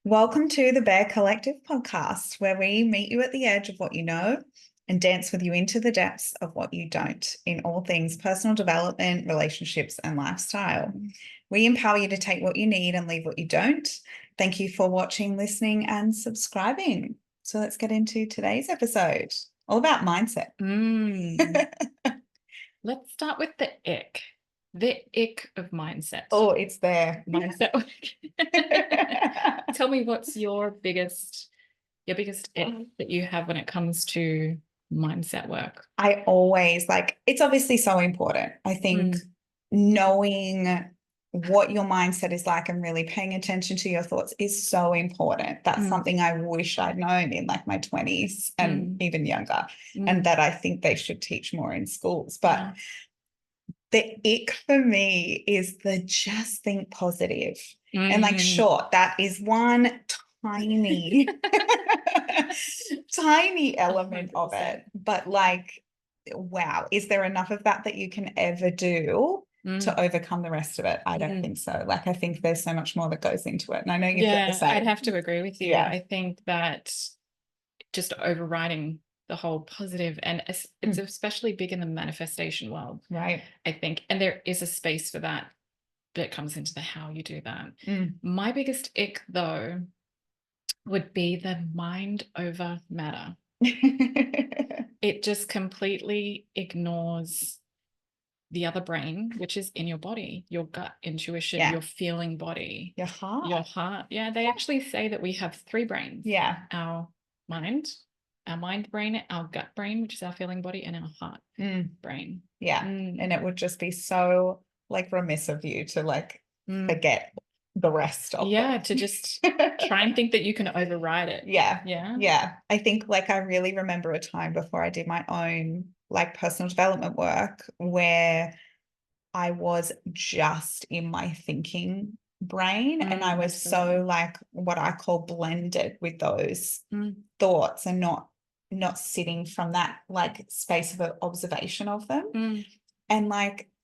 Welcome to the Bear Collective podcast, where we meet you at the edge of what you know and dance with you into the depths of what you don't in all things personal development, relationships, and lifestyle. We empower you to take what you need and leave what you don't. Thank you for watching, listening, and subscribing. So let's get into today's episode, all about mindset. Let's start with the ick. The ick of mindset. Oh, it's there. Mindset work. Tell me, what's your biggest ick that you have when it comes to mindset work? I always it's obviously so important. I think knowing what your mindset is like and really paying attention to your thoughts is so important. That's something I wish I'd known in like my 20s and even younger, and that I think they should teach more in schools. But the ick for me is the just think positive. And sure, that is one tiny, tiny element 100%. of it. But wow, is there enough of that you can ever do to overcome the rest of it? I don't think so. I think there's so much more that goes into it. And I know you feel the same. I'd have to agree with you. Yeah. I think that just overriding the whole positive, and it's especially big in the manifestation world, right? I think, and there is a space for that, but it comes into the how you do that. My biggest ick, though, would be the mind over matter. It just completely ignores the other brain, which is in your body, your gut intuition, your feeling body, your heart. Yeah, they actually say that we have three brains. Yeah. Our mind brain, our gut brain, which is our feeling body, and our heart brain. Yeah. And it would just be so remiss of you to forget the rest of it. To just try and think that you can override it. Yeah. I think I really remember a time before I did my own personal development work where I was just in my thinking brain and I was so what I call blended with those thoughts and not sitting from that space of observation of them. And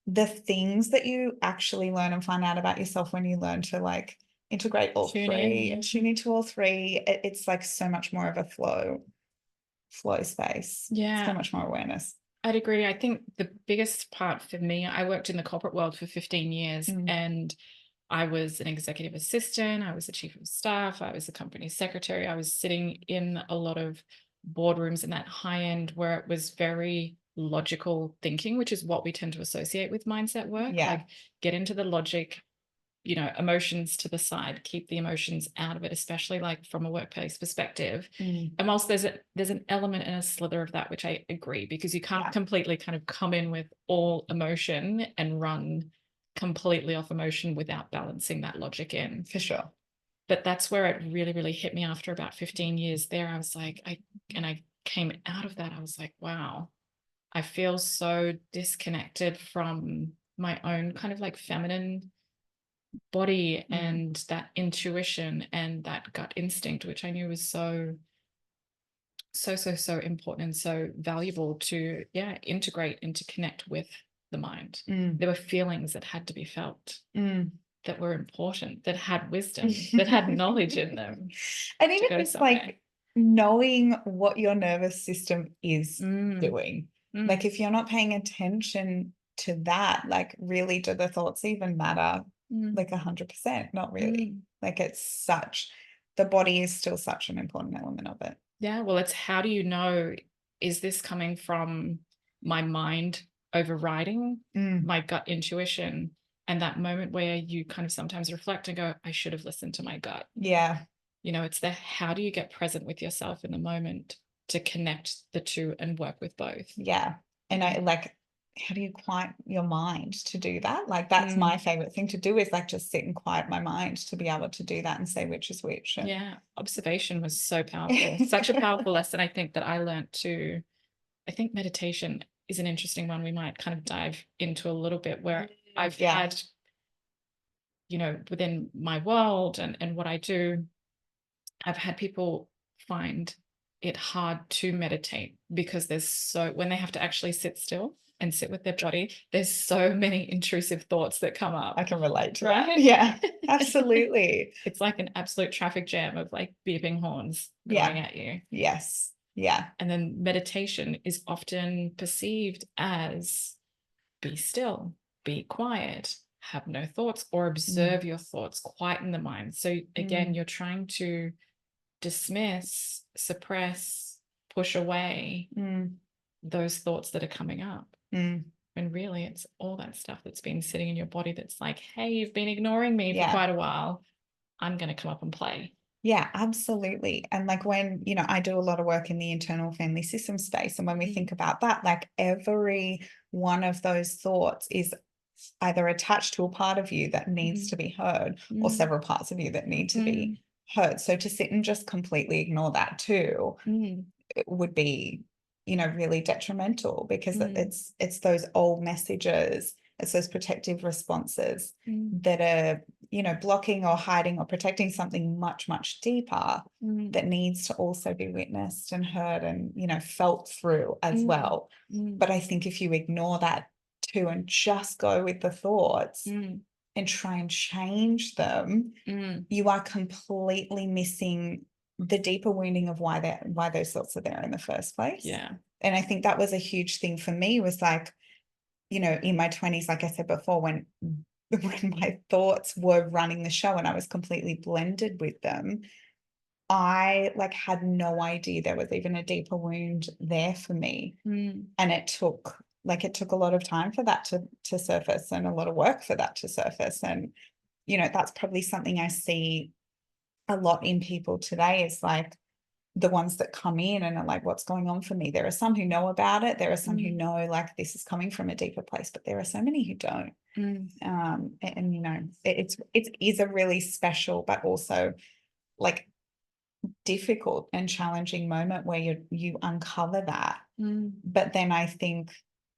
the things that you actually learn and find out about yourself when you learn to integrate all three and tune into all three, it's so much more of a flow space. So much more awareness. I'd agree. I think the biggest part for me, I worked in the corporate world for 15 years and I was an executive assistant, I was the chief of staff, I was the company secretary, I was sitting in a lot of boardrooms in that high end where it was very logical thinking, which is what we tend to associate with mindset work. Get into the logic, emotions to the side, keep the emotions out of it, especially from a workplace perspective. And whilst there's an element and a slither of that, which I agree, because you can't completely kind of come in with all emotion and run completely off emotion without balancing that logic in. For sure. But that's where it really, really hit me after about 15 years there. I was I came out of that. I was like, wow, I feel so disconnected from my own kind of feminine body and that intuition and that gut instinct, which I knew was so important and so valuable to integrate and to connect with the mind. There were feelings that had to be felt, that were important, that had wisdom, that had knowledge in them. And even it's knowing what your nervous system is doing. If you're not paying attention to that, really, do the thoughts even matter? 100%, not really. The body is still such an important element of it. Yeah, well, it's how do you know, is this coming from my mind overriding my gut intuition, and that moment where you kind of sometimes reflect and go, I should have listened to my gut. Yeah. It's how do you get present with yourself in the moment to connect the two and work with both? Yeah. And how do you quiet your mind to do that? That's my favorite thing to do, is just sit and quiet my mind to be able to do that and say which is which. Yeah. Observation was so powerful. Such a powerful lesson, I think, that I learned too. I think meditation is an interesting one we might kind of dive into a little bit, where I've had, within my world and what I do, I've had people find it hard to meditate because when they have to actually sit still and sit with their body, there's so many intrusive thoughts that come up. I can relate to Right? that. Yeah, absolutely. It's like an absolute traffic jam of like beeping horns going at you. Yes. Yeah. And then meditation is often perceived as be still, be quiet, have no thoughts, or observe your thoughts, quieten the mind. So again, you're trying to dismiss, suppress, push away those thoughts that are coming up. And really, it's all that stuff that's been sitting in your body that's like, hey, you've been ignoring me for quite a while. I'm going to come up and play. Yeah, absolutely. And like when, I do a lot of work in the internal family system space. And when we think about that, like every one of those thoughts is either attached to a part of you that needs to be heard or several parts of you that need to be heard. So to sit and just completely ignore that too, it would be, really detrimental, because it's those old messages, it's those protective responses that are, blocking or hiding or protecting something much, much deeper that needs to also be witnessed and heard and, felt through as well. But I think if you ignore that too and just go with the thoughts and try and change them, you are completely missing the deeper wounding of why those thoughts are there in the first place. Yeah. And I think that was a huge thing for me, was like, in my 20s, like I said before, when my thoughts were running the show and I was completely blended with them, I like had no idea there was even a deeper wound there for me. And it took a lot of time for that to surface, and a lot of work for that to surface. And, that's probably something I see a lot in people today, is like the ones that come in and are like, what's going on for me? There are some who know about it. There are some who know like this is coming from a deeper place, but there are so many who don't. And it is a really special, but also like difficult and challenging moment where you uncover that. But then I think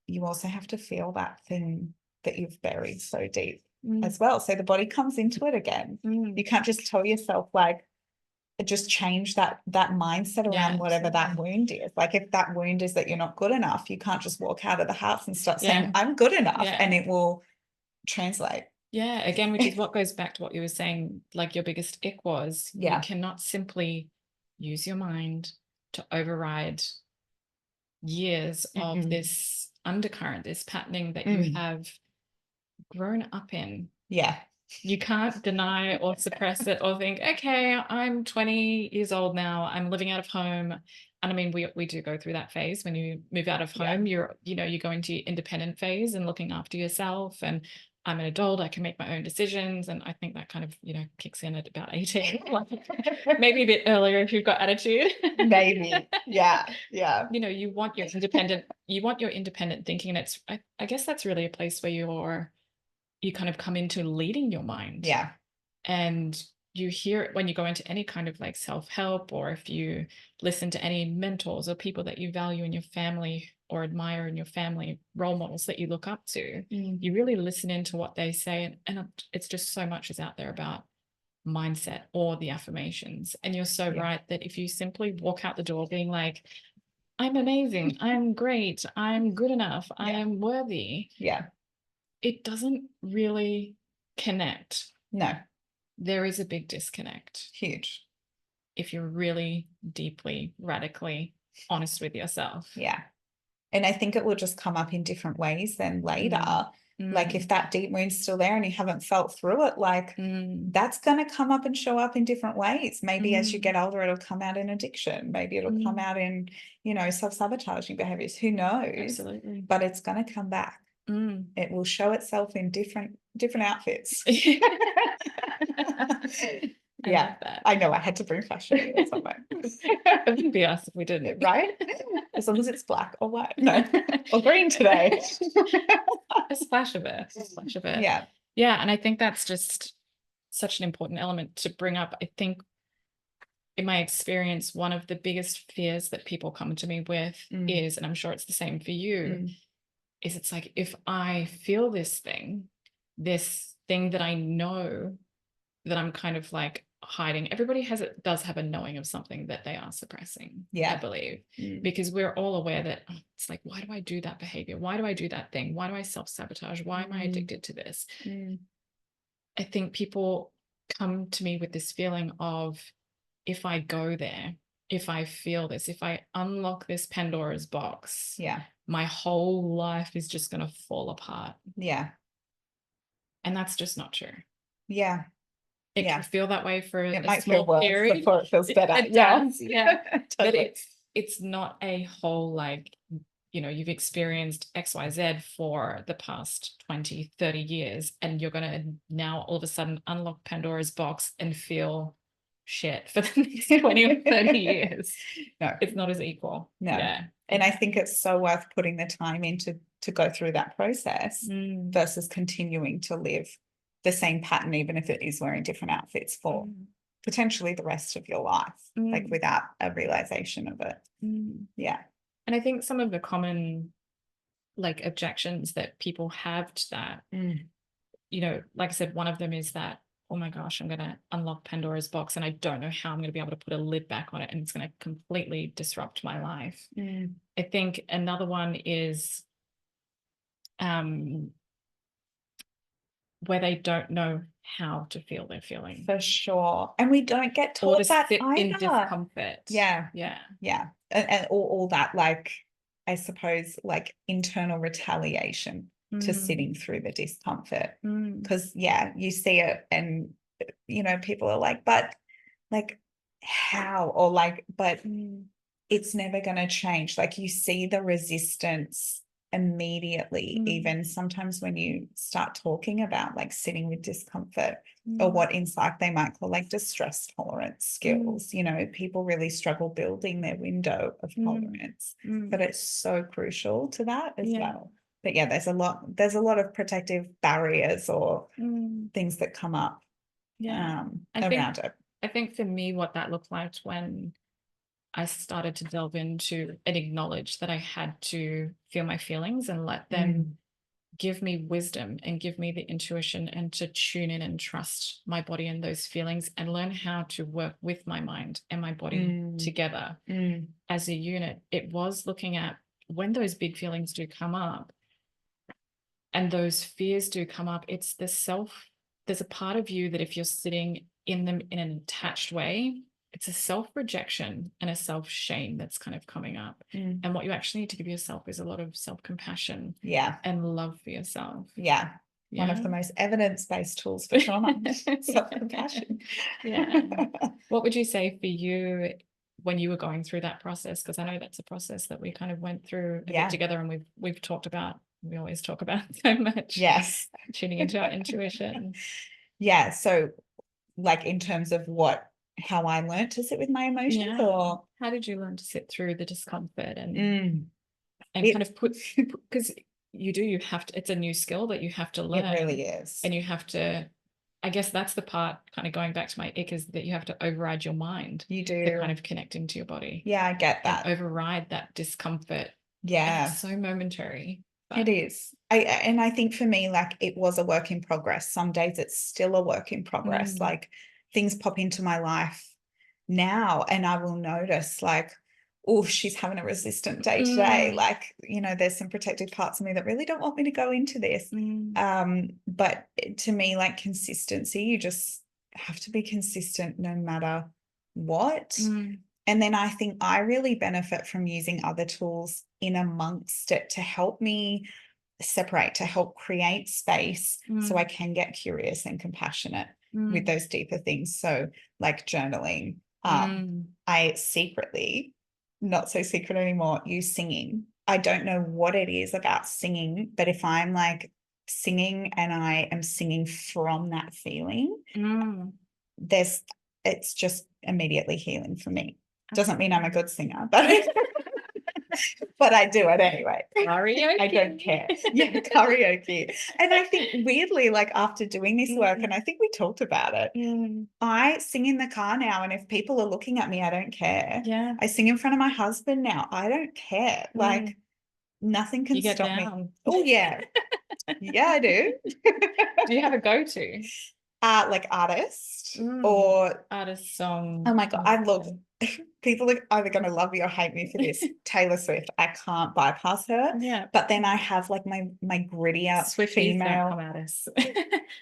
you also have to feel that thing that you've buried so deep as well. So the body comes into it again. You can't just tell yourself like, just change that mindset around whatever that wound is. Like if that wound is that you're not good enough, you can't just walk out of the house and start saying, I'm good enough, and it will translate. Yeah, again, which is what goes back to what you were saying, like your biggest ick was, you cannot simply use your mind to override years of this undercurrent, this patterning that you have grown up in. Yeah. You can't deny or suppress it or think, okay, I'm 20 years old now, I'm living out of home. And I mean, we do go through that phase when you move out of home. You go into your independent phase and looking after yourself, and I'm an adult, I can make my own decisions. And I think that kind of, kicks in at about 18, maybe a bit earlier if you've got attitude. Maybe. Yeah. Yeah. You want your independent thinking. And I guess that's really a place where you kind of come into leading your mind. Yeah. And you hear it when you go into any kind of like self-help, or if you listen to any mentors or people that you value in your family or admire in your family, role models that you look up to, you really listen into what they say. And it's just so much is out there about mindset or the affirmations. And you're so right that if you simply walk out the door being like, I'm amazing, I'm great, I'm good enough, I am worthy. Yeah. It doesn't really connect. No. There is a big disconnect. Huge. If you're really deeply, radically honest with yourself. Yeah. And I think it will just come up in different ways then later. Like if that deep wound's still there and you haven't felt through it, like that's going to come up and show up in different ways. Maybe as you get older, it'll come out in addiction. Maybe it'll come out in, self-sabotaging behaviors. Who knows? Absolutely. But it's going to come back. It will show itself in different outfits. Yeah, I know I had to bring fashion in somewhere. It wouldn't be us if we didn't, right? As long as it's black or white, no, or green today. A splash of it. Yeah. And I think that's just such an important element to bring up. I think in my experience, one of the biggest fears that people come to me with is, and I'm sure it's the same for you, is it's like, if I feel this thing that I know that I'm kind of like hiding. Everybody does have a knowing of something that they are suppressing, I Yeah. believe, because we're all aware that it's like, why do I do that behavior? Why do I do that thing? Why do I self-sabotage? Why am I addicted to this? I think people come to me with this feeling of, if I go there, if I feel this, if I unlock this Pandora's box, Yeah. my whole life is just going to fall apart. Yeah. And that's just not true. Yeah. It can feel that way for It a might feel small worse period. before it feels better. It does, yeah. But Totally. it's not a whole, like, you know, you've experienced XYZ for the past 20, 30 years, and you're going to now all of a sudden unlock Pandora's box and feel shit for the next 20 or 30 years. No, it's not as equal. No. Yeah. And I think it's so worth putting the time into to go through that process versus continuing to live the same pattern, even if it is wearing different outfits for potentially the rest of your life, like without a realization of it. Yeah. And I think some of the common, like, objections that people have to that, you know, like I said, one of them is that, oh my gosh, I'm going to unlock Pandora's box and I don't know how I'm going to be able to put a lid back on it, and it's going to completely disrupt my life. I think another one is where they don't know how to feel their feeling. For sure. And we don't get taught or to that sit either. in discomfort. Yeah. Yeah. Yeah. And all that, like, I suppose, like internal retaliation to sitting through the discomfort. Because, yeah, you see it and, you know, people are like, but like, how? Or like, but it's never going to change. Like, you see the resistance immediately, even sometimes when you start talking about like sitting with discomfort or what in psych they might call like distress tolerance skills. You know, people really struggle building their window of tolerance, but it's so crucial to that as well. But yeah, there's a lot of protective barriers or things that come up around it. I think for me, what that looked like when I started to delve into and acknowledge that I had to feel my feelings and let them give me wisdom and give me the intuition, and to tune in and trust my body and those feelings, and learn how to work with my mind and my body together as a unit. It was looking at when those big feelings do come up and those fears do come up, it's there's a part of you that if you're sitting in them in an attached way, it's a self-rejection and a self-shame that's kind of coming up. And what you actually need to give yourself is a lot of self-compassion and love for yourself. Yeah. One of the most evidence-based tools for trauma. Self-compassion. What would you say for you when you were going through that process? Because I know that's a process that we kind of went through a bit together, and we've talked about, we always talk about so much. Yes. Tuning into our intuition. Yeah. So like in terms of how I learned to sit with my emotions, or how did you learn to sit through the discomfort and kind of put, because you have to, it's a new skill that you have to learn. It really is. And you have to, I guess that's the part, kind of going back to my ick, is that you have to override your mind. You do. To kind of connect into your body. Yeah, I get that. And override that discomfort. Yeah. And it's so momentary. It is. And I think for me, like, it was a work in progress. Some days it's still a work in progress. Like, things pop into my life now and I will notice, like, oh, she's having a resistant day today. Like, you know, there's some protective parts of me that really don't want me to go into this. But to me, like, consistency, you just have to be consistent no matter what. And then I think I really benefit from using other tools in amongst it to help me separate, to help create space so I can get curious and compassionate with those deeper things. So like journaling, I secretly, not so secret anymore, use singing. I don't know what it is about singing, but if I'm like singing and I am singing from that feeling, it's just immediately healing for me. Doesn't mean I'm a good singer, but but I do it anyway. Karaoke. I don't care. Yeah, karaoke. And I think weirdly, like after doing this work, and I think we talked about it, I sing in the car now, and if people are looking at me, I don't care. Yeah. I sing in front of my husband now. I don't care. Like nothing can stop me. Oh yeah. Yeah, I do. Do you have a go-to? Like artist or Artist, song, oh my God, I love okay. people are either going to love me or hate me for this. Taylor Swift, I can't bypass her. Yeah. But then I have like my grittier Swifties don't come female. at us.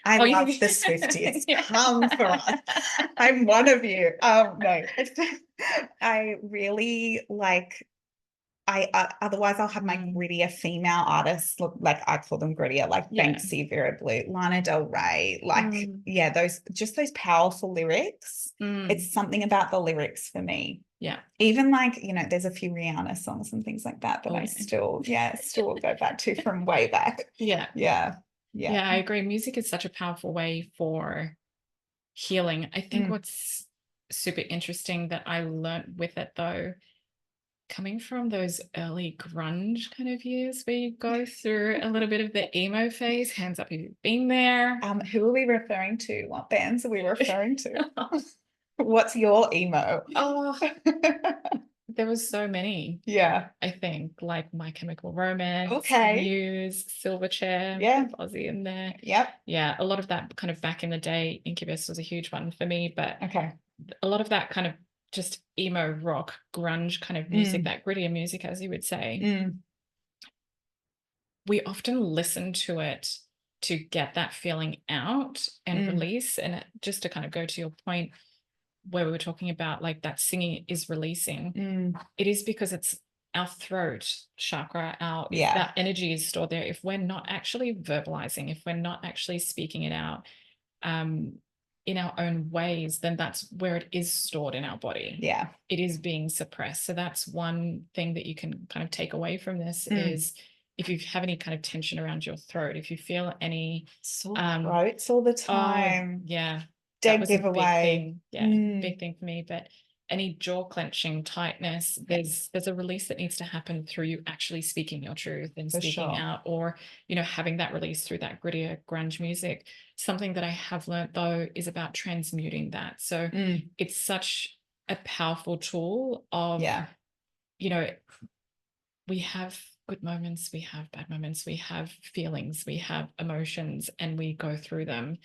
I Oh, love you the Swifties. yeah. Come for us. I'm one of you. No, I really like. Otherwise I'll have my grittier female artists look like I call them grittier, like Yeah. Banksy, Vera Blue, Lana Del Rey, like yeah, those powerful lyrics. It's something about the lyrics for me. Yeah. Even like, there's a few Rihanna songs and things like that Oh, I still go back to from way back. Yeah. Yeah. Yeah, I agree. Music is such a powerful way for healing. I think what's super interesting that I learned with it though, coming from those early grunge kind of years where you go through a little bit of the emo phase, hands up if you've been there. Who are we referring to? What bands are we referring to? What's your emo? Oh, there was so many. Yeah. I think like My Chemical Romance, Okay. Muse, Silverchair, Yeah. Ozzy in there. Yep. Yeah, a lot of that kind of back in the day. Incubus was a huge one for me, but Okay. a lot of that kind of just emo rock, grunge kind of music, that grittier music, as you would say. We often listen to it to get that feeling out and release. And just to kind of go to your point where we were talking about like that singing is releasing, it is because it's our throat chakra, if that energy is stored there, if we're not actually verbalizing, if we're not actually speaking it out in our own ways, then that's where it is stored in our body. Yeah. It is being suppressed. So that's one thing that you can kind of take away from this is if you have any kind of tension around your throat, if you feel any sore throats all the time. Yeah. That Dead was a big giveaway. thing. Yeah, big thing for me. But any jaw clenching, tightness, there's a release that needs to happen through you actually speaking your truth and For speaking sure. out, or having that release through that grittier grunge music. Something that I have learned though is about transmuting that. So it's such a powerful tool of we have good moments, we have bad moments, we have feelings, we have emotions, and we go through them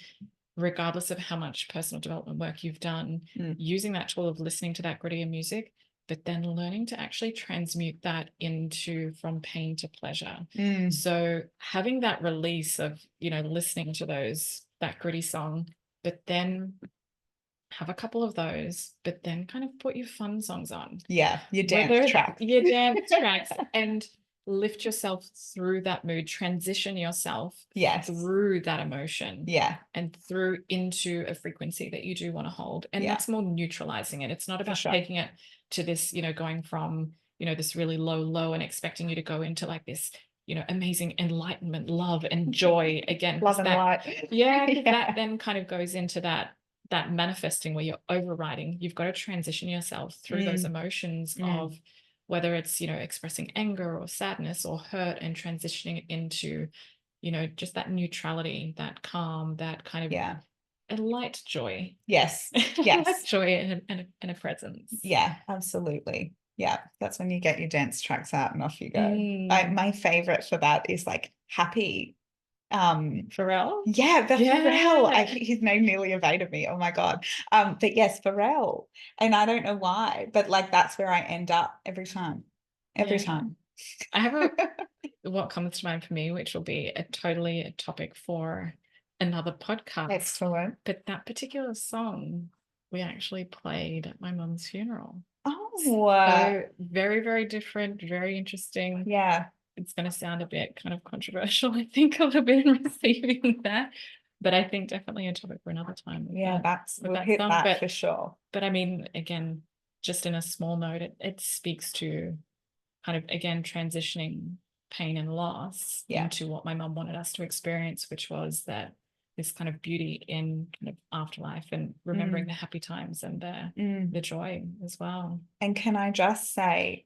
regardless of how much personal development work you've done, using that tool of listening to that grittier music, but then learning to actually transmute that into from pain to pleasure. So having that release of, listening to that gritty song, but then have a couple of those, but then kind of put your fun songs on. Yeah, your dance track. Your dance tracks and lift yourself through that mood, transition yourself through that emotion and through into a frequency that you do want to hold. And that's more neutralizing it. It's not about taking it to this, going from, this really low and expecting you to go into like this, amazing enlightenment, love and joy again. Love and light. That then kind of goes into that manifesting where you're overriding. You've got to transition yourself through those emotions of whether it's, expressing anger or sadness or hurt and transitioning it into, just that neutrality, that calm, that kind of a light joy. Yes. Light joy and a presence. Yeah, absolutely. Yeah, that's when you get your dance tracks out and off you go. My favorite for that is like Happy. Pharrell? Pharrell. His name nearly evaded me. Oh my God. But yes, Pharrell. And I don't know why, but like that's where I end up every time. Time. I have what comes to mind for me, which will be totally a topic for another podcast. Excellent. But that particular song we actually played at my mum's funeral. Oh, so very, very different, very interesting. Yeah. It's going to sound a bit kind of controversial, I think, a little bit in receiving that. But I think definitely a topic for another time. Yeah, we'll hit song. That for sure. But I mean, again, just in a small note, it speaks to kind of, again, transitioning pain and loss into what my mum wanted us to experience, which was that this kind of beauty in kind of afterlife and remembering the happy times and the joy as well. And can I just say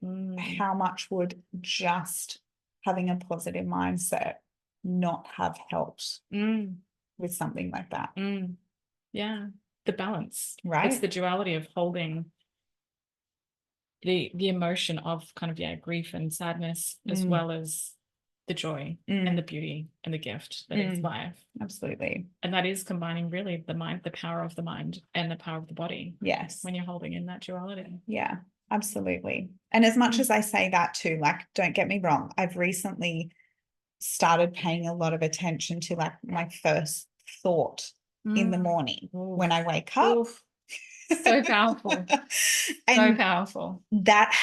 how much would just having a positive mindset not have helped with something like that? Yeah, the balance. Right. It's the duality of holding the emotion of kind of grief and sadness as well as the joy and the beauty and the gift that is life. Absolutely. And that is combining really the mind, the power of the mind and the power of the body. Yes. When you're holding in that duality. Yeah, absolutely. And as much as I say that too, like, don't get me wrong, I've recently started paying a lot of attention to like my first thought in the morning when I wake up. Oof. So powerful. And so powerful. That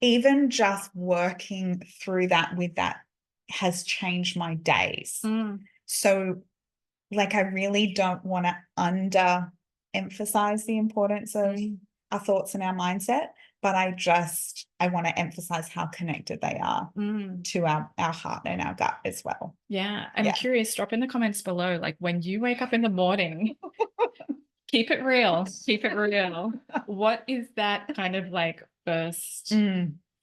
even just working through that with that has changed my days. So like, I really don't want to under-emphasize the importance of our thoughts and our mindset, but I want to emphasize how connected they are to our heart and our gut as well. Yeah. I'm curious, drop in the comments below, like when you wake up in the morning, keep it real. Keep it real. What is that kind of like first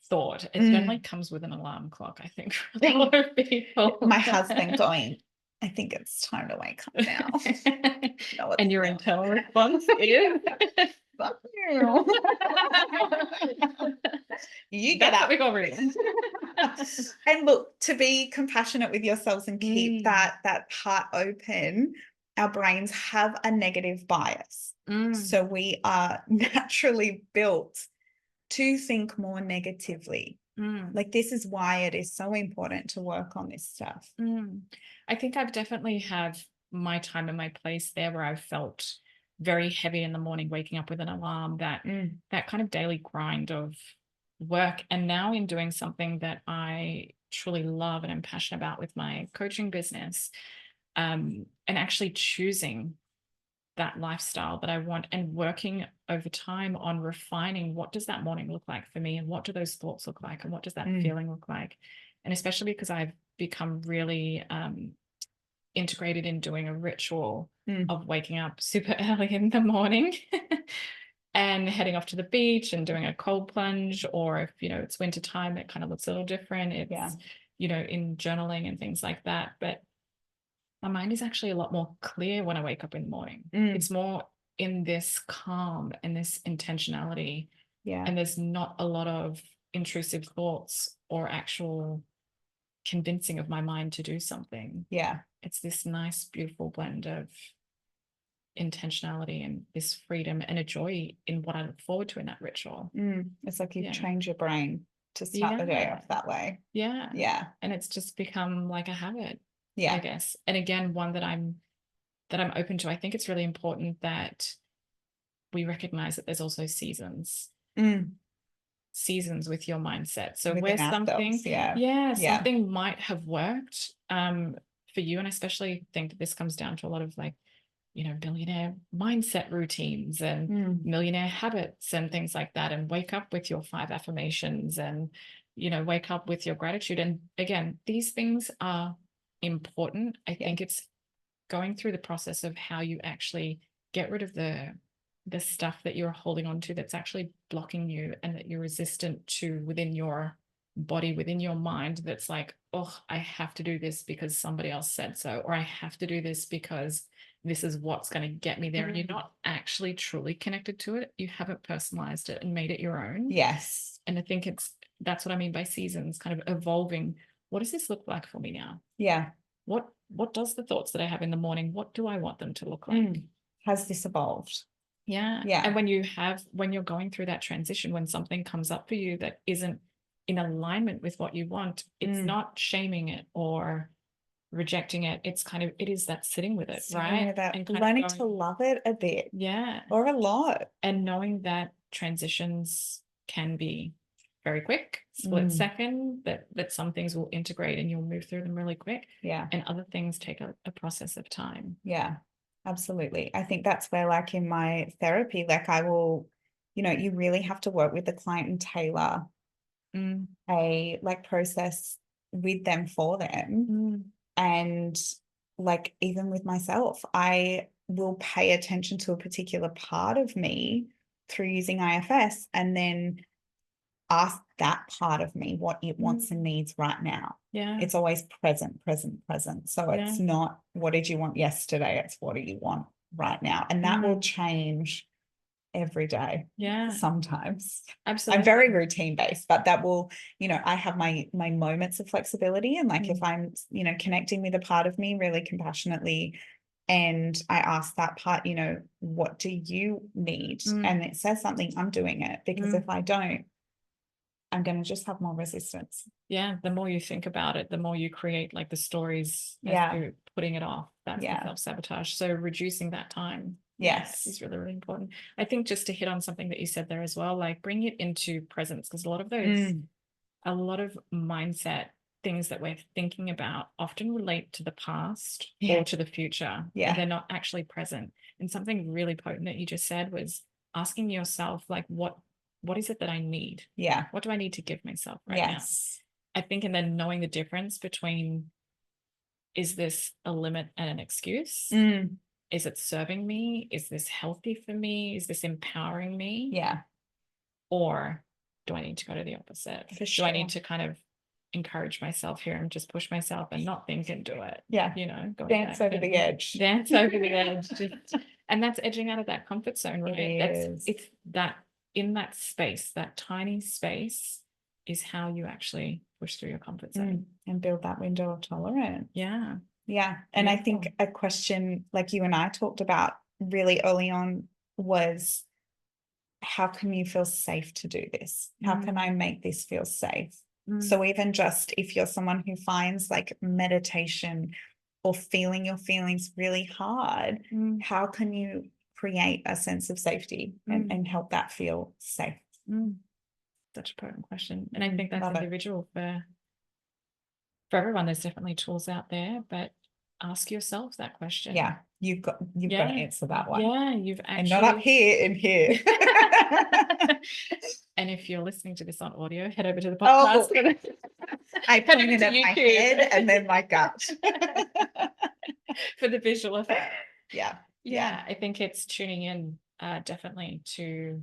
thought? It generally comes with an alarm clock, I think, for a lot of people. My husband going, I think it's time to wake up now. No, and your internal response is fuck you. You get That's up. what we got reading. And look, to be compassionate with yourselves and keep that heart open, our brains have a negative bias. So we are naturally built to think more negatively. Like, this is why it is so important to work on this stuff. I think I've definitely had my time and my place there where I've felt very heavy in the morning, waking up with an alarm, that kind of daily grind of work. And now in doing something that I truly love and am passionate about with my coaching business, and actually choosing that lifestyle that I want and working over time on refining what does that morning look like for me, and what do those thoughts look like, and what does that feeling look like. And especially because I've become really integrated in doing a ritual of waking up super early in the morning and heading off to the beach and doing a cold plunge, or if it's winter time, it kind of looks a little different. It's in journaling and things like that. But my mind is actually a lot more clear when I wake up in the morning. It's more in this calm and this intentionality. And there's not a lot of intrusive thoughts or actual convincing of my mind to do something. It's this nice, beautiful blend of intentionality and this freedom and a joy in what I look forward to in that ritual. It's like you've trained your brain to start the day off that way. And it's just become like a habit. I guess. And again, one that I'm open to. I think it's really important that we recognize that there's also seasons with your mindset. So where something something might have worked for you, and I especially think that this comes down to a lot of like billionaire mindset routines and millionaire habits and things like that, and wake up with your 5 affirmations and wake up with your gratitude. And again, these things are important. I think it's going through the process of how you actually get rid of the stuff that you're holding on to that's actually blocking you and that you're resistant to within your body, within your mind, that's like, oh, I have to do this because somebody else said so, or I have to do this because this is what's going to get me there. And you're not actually truly connected to it. You haven't personalized it and made it your own. And I think that's what I mean by seasons, kind of evolving. What does this look like for me now? What does the thoughts that I have in the morning, what do I want them to look like? Has this evolved? And when you're going through that transition, when something comes up for you that isn't in alignment with what you want, it's not shaming it or rejecting it. It's kind of, it is that sitting with it, right? And learning to love it a bit. Or a lot. And knowing that transitions can be very quick, split second, that some things will integrate and you'll move through them really quick. And other things take a process of time. Absolutely. I think that's where, like in my therapy, like I will, you really have to work with the client and tailor a like process with them for them. And like, even with myself, I will pay attention to a particular part of me through using IFS, and then ask that part of me what it wants and needs right now. It's always present. So it's not, what did you want yesterday? It's what do you want right now? And that will change every day. Yeah, Sometimes I'm absolutely. very routine based, but that will, I have my moments of flexibility. And like, if I'm, connecting with a part of me really compassionately, and I ask that part, what do you need? And it says something, I'm doing it, because if I don't, I'm going to just have more resistance. Yeah, the more you think about it, the more you create like the stories as Yeah. to putting it off. That's the Yeah. self-sabotage. So reducing that time, Yes. is really, really important. I think just to hit on something that you said there as well, like bring it into presence, because a lot of mindset things that we're thinking about often relate to the past or to the future, and they're not actually present. And something really potent that you just said was asking yourself, like, what is it that I need? Yeah. What do I need to give myself right now? Yes. I think, and then knowing the difference between, is this a limit and an excuse? Is it serving me? Is this healthy for me? Is this empowering me? Yeah. Or do I need to go to the opposite? For Do I sure. need to kind of encourage myself here and just push myself and not think and do it? Yeah. Going Dance back over the edge. Dance over the edge. And that's edging out of that comfort zone, right? It's that, in that space, that tiny space, is how you actually push through your comfort zone and build that window of tolerance. Yeah. Yeah. And I think a question like you and I talked about really early on was, how can you feel safe to do this? How can I make this feel safe? So even just if you're someone who finds like meditation or feeling your feelings really hard, how can you create a sense of safety and help that feel safe? Such a potent question. And I think that's individual for everyone. There's definitely tools out there, but ask yourself that question. Yeah, you've got to answer that one. Yeah, you've actually, and not up here, in here. And if you're listening to this on audio, head over to the podcast. I pointed at my head and then my gut for the visual effect. Yeah. I think it's tuning in definitely to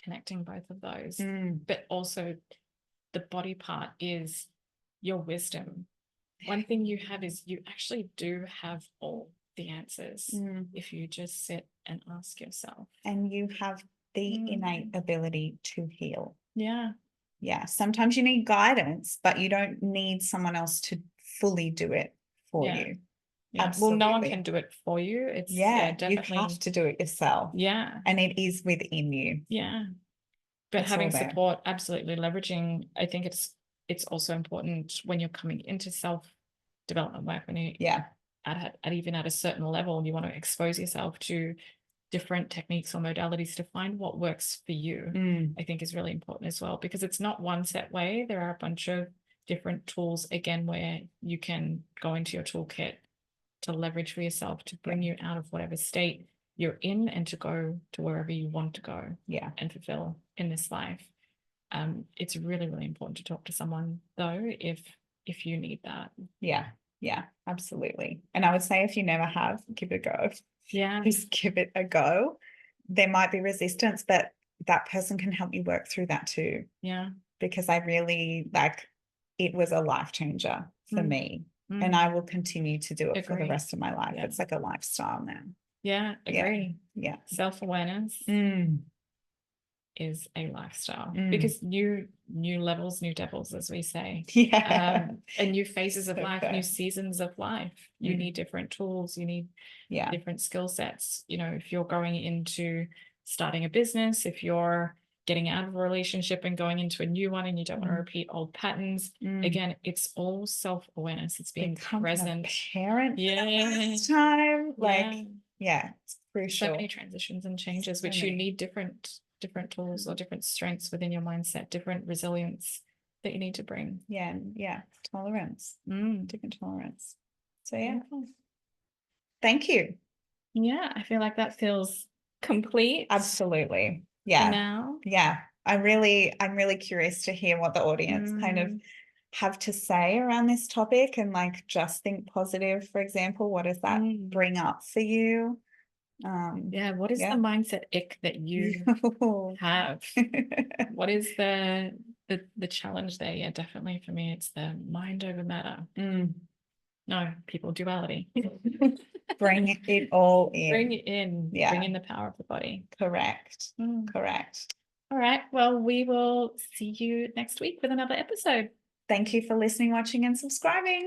connecting both of those, but also the body part is your wisdom. One thing you have is you actually do have all the answers if you just sit and ask yourself. And you have the innate ability to heal. Yeah. Sometimes you need guidance, but you don't need someone else to fully do it for you. Well, no one can do it for you. It's definitely, you have to do it yourself. And it is within you. But having support, absolutely leveraging. I think it's also important when you're coming into self-development work, when you at even at a certain level, you want to expose yourself to different techniques or modalities to find what works for you. I think is really important as well, because it's not one set way. There are a bunch of different tools, again, where you can go into your toolkit to leverage for yourself to bring you out of whatever state you're in and to go to wherever you want to go and fulfill in this life. It's really, really important to talk to someone though, if you need that. Yeah, absolutely. And I would say if you never have, give it a go. Just give it a go. There might be resistance, but that person can help you work through that too. Because I really it was a life changer for me. And I will continue to do it for the rest of my life. It's like a lifestyle now. Agree. Self-awareness is a lifestyle, because new levels, new devils, as we say. And new phases of life, new seasons of life. You need different tools, you need different skill sets. If you're going into starting a business, if you're getting out of a relationship and going into a new one and you don't want to repeat old patterns, again, it's all self-awareness. It's being present. Parent this time. It's crucial. So many transitions and changes, which you need different tools or different strengths within your mindset, different resilience that you need to bring. Tolerance. Different tolerance. So thank you. I feel like that feels complete. Absolutely. For now. I'm really curious to hear what the audience kind of have to say around this topic, and just think positive, for example. What does that bring up for you? What is the mindset ick that you have? What is the challenge there? Definitely for me, it's the mind over matter. No, people duality. Bring it all in. Bring it in. Yeah. Bring in the power of the body. Correct. Mm. Correct. All right. Well, we will see you next week with another episode. Thank you for listening, watching, and subscribing.